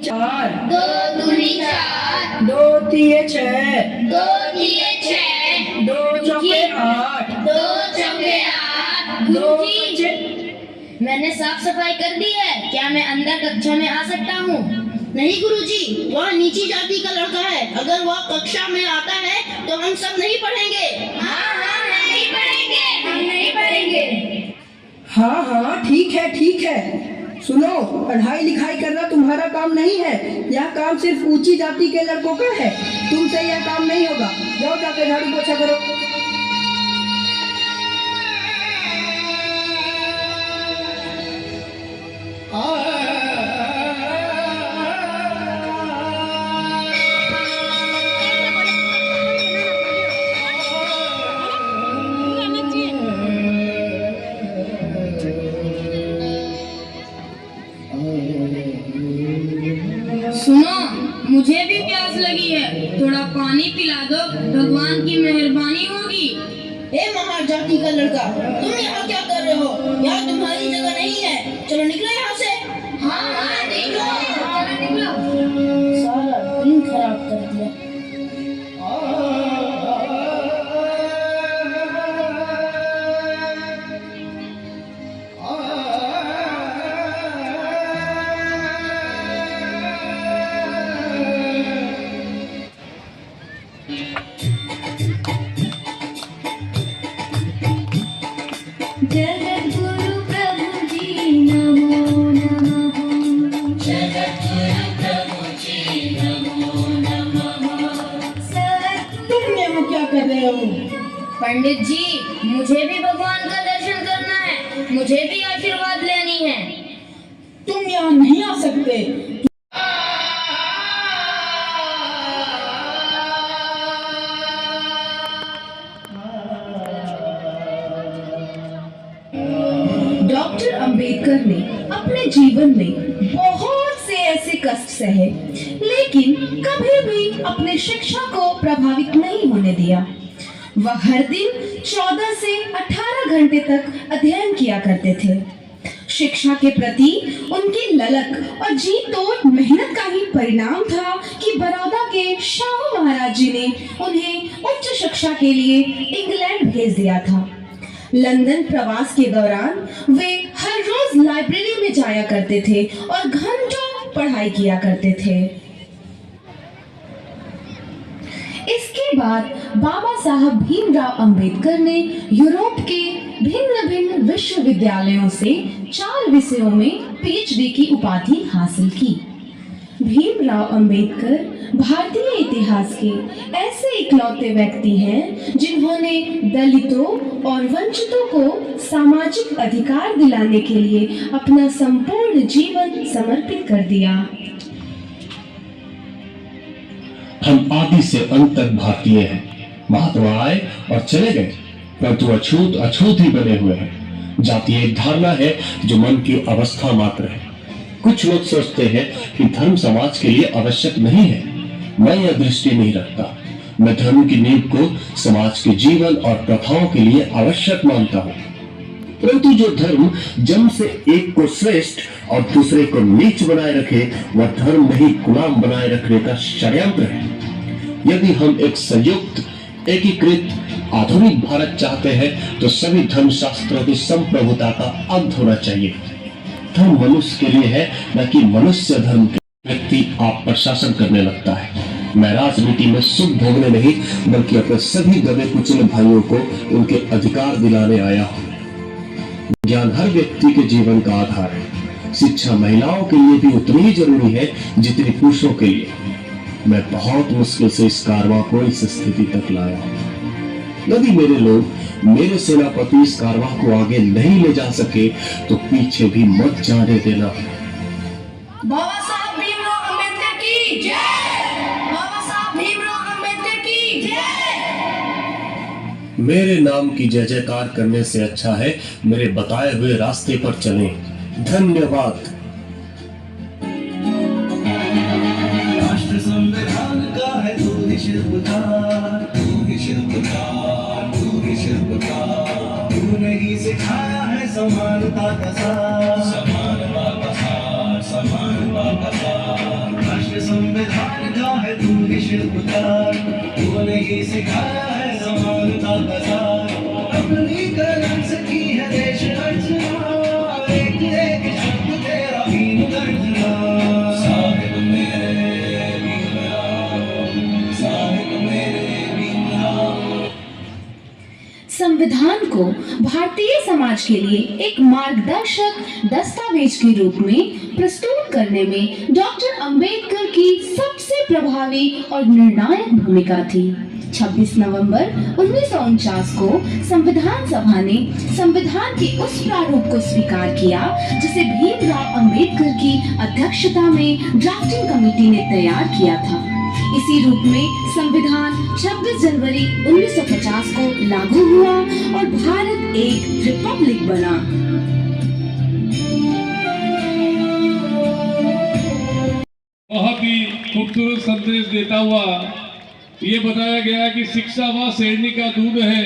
चार, दो दूनी चार, दो तिये छह, दो तिये छह, दो चौके आठ, दो चौके आठ। गुरुजी, मैंने साफ सफाई कर दी है, क्या मैं अंदर कक्षा में आ सकता हूँ? नहीं गुरुजी, वह नीची जाति का लड़का है, अगर वह कक्षा में आता है तो हम सब नहीं पढ़ेंगे। हाँ हाँ, हम नहीं पढ़ेंगे, हम नहीं पढ़ेंगे। हाँ हाँ ठीक है। सुनो, पढ़ाई लिखाई करना तुम्हारा काम नहीं है, यह काम सिर्फ ऊंची जाति के लड़कों का है। तुमसे यह काम नहीं होगा, जाओ जाकर झाड़ू पोछा करो। सुनो, मुझे भी प्यास लगी है, थोड़ा पानी पिला दो, भगवान की मेहरबानी होगी। ए महार जाति का लड़का, तुम यहाँ क्या कर रहे हो? यहाँ तुम्हारी जगह नहीं है, चलो निकलो यहाँ से। हाँ हाँ निकलो। सारा दिन खराब कर दिया। जगद्गुरु प्रभु जी नमो नमः। जगद्गुरु प्रभु जी नमो नमः। तुम यहाँ क्या कर रहे हो? पंडित जी, मुझे भी भगवान का दर्शन करना है, मुझे भी आशीर्वाद लेनी है। तुम यहाँ नहीं आ सकते। डॉक्टर अंबेडकर ने अपने जीवन में बहुत से ऐसे कष्ट सहे, लेकिन कभी भी अपने शिक्षा को प्रभावित नहीं होने दिया। वह हर दिन 14 से 18 घंटे तक अध्ययन किया करते थे। शिक्षा के प्रति उनकी ललक और जी तोड़ मेहनत का ही परिणाम था कि बड़ौदा के शाहू महाराज जी ने उन्हें उच्च शिक्षा के लिए इंग्लैंड भेज दिया था। लंदन प्रवास के दौरान वे हर रोज लाइब्रेरी में जाया करते थे और घंटों पढ़ाई किया करते थे। इसके बाद बाबा साहब भीमराव अंबेडकर ने यूरोप के भिन्न भिन्न विश्वविद्यालयों से 4 विषयों में पीएचडी की उपाधि हासिल की। भीमराव अंबेडकर भारतीय इतिहास के ऐसे इकलौते व्यक्ति हैं जिन्होंने दलितों और वंचितों को सामाजिक अधिकार दिलाने के लिए अपना संपूर्ण जीवन समर्पित कर दिया। हम आदि से अंत तक भारतीय हैं। महात्मा आए और चले गए, परंतु अछूत अछूत ही बने हुए हैं। जाति एक धारणा है जो मन की अवस्था मात्र है। कुछ लोग सोचते हैं कि धर्म समाज के लिए आवश्यक नहीं है। मैं यह दृष्टि नहीं रखता। मैं धर्म की नींव को समाज के जीवन और प्रथाओं के लिए आवश्यक मानता हूँ। परंतु जो धर्म जन्म से एक को श्रेष्ठ और दूसरे को नीच बनाए रखे, वह धर्म नहीं गुलाम बनाए रखने का षड्यंत्र है। यदि हम एक संयुक्त एकीकृत आधुनिक भारत चाहते हैं तो सभी धर्म शास्त्रों की संप्रभुता का अंत होना चाहिए। धर्म मनुष्य के लिए है, न कि मनुष्य धर्म के। व्यक्ति आप पर शासन करने लगता है। मैं राजनीति में सुख भोगने नहीं, बल्कि अपने सभी दबे कुचले भाइयों को उनके अधिकार दिलाने आया हूँ। ज्ञान हर व्यक्ति के जीवन का आधार है। शिक्षा महिलाओं के लिए भी उतनी ही जरूरी है जितनी पुरुषों के लिए। मैं बहुत मुश्किल से इस कारवां को इस स्थिति तक लाया हूँ। यदि मेरे लोग, मेरे सेनापति इस कारवां को आगे नहीं ले जा सके तो पीछे भी मत जाने देना। बाबा साहब भीमराव अंबेडकर की जय। बाबा साहब भीमराव अंबेडकर की जय। मेरे नाम की जय जयकार करने से अच्छा है मेरे बताए हुए रास्ते पर चलें। धन्यवाद। राष्ट्र संविधान का है तू ही शिल्पकार, तू ही शिल्पकार, तू ही शिल्पकार। तूने ही सिखाया है समानता का सार, समानता का सार, समानता का सार। शिल्पकार, तूने ही सिखाया है समानता का सार, अपनी कलम से की है देश रचना, एक एक शब्द तेरा भीम गर्जना। साहिब मेरे भीमराव, साहिब मेरे भीमराव। संविधान को भारतीय समाज के लिए एक मार्गदर्शक दस्तावेज के रूप में प्रस्तुत करने में डॉक्टर अंबेडकर की सबसे प्रभावी और निर्णायक भूमिका थी। 26 नवंबर 1949 को संविधान सभा ने संविधान के उस प्रारूप को स्वीकार किया जिसे भीमराव अंबेडकर की अध्यक्षता में ड्राफ्टिंग कमेटी ने तैयार किया था। इसी रूप में संविधान 26 जनवरी 1950 को लागू हुआ और भारत एक रिपब्लिक बना। बहुत ही खूबसूरत संदेश देता हुआ ये बताया गया कि शिक्षा वह शेरनी का दूध है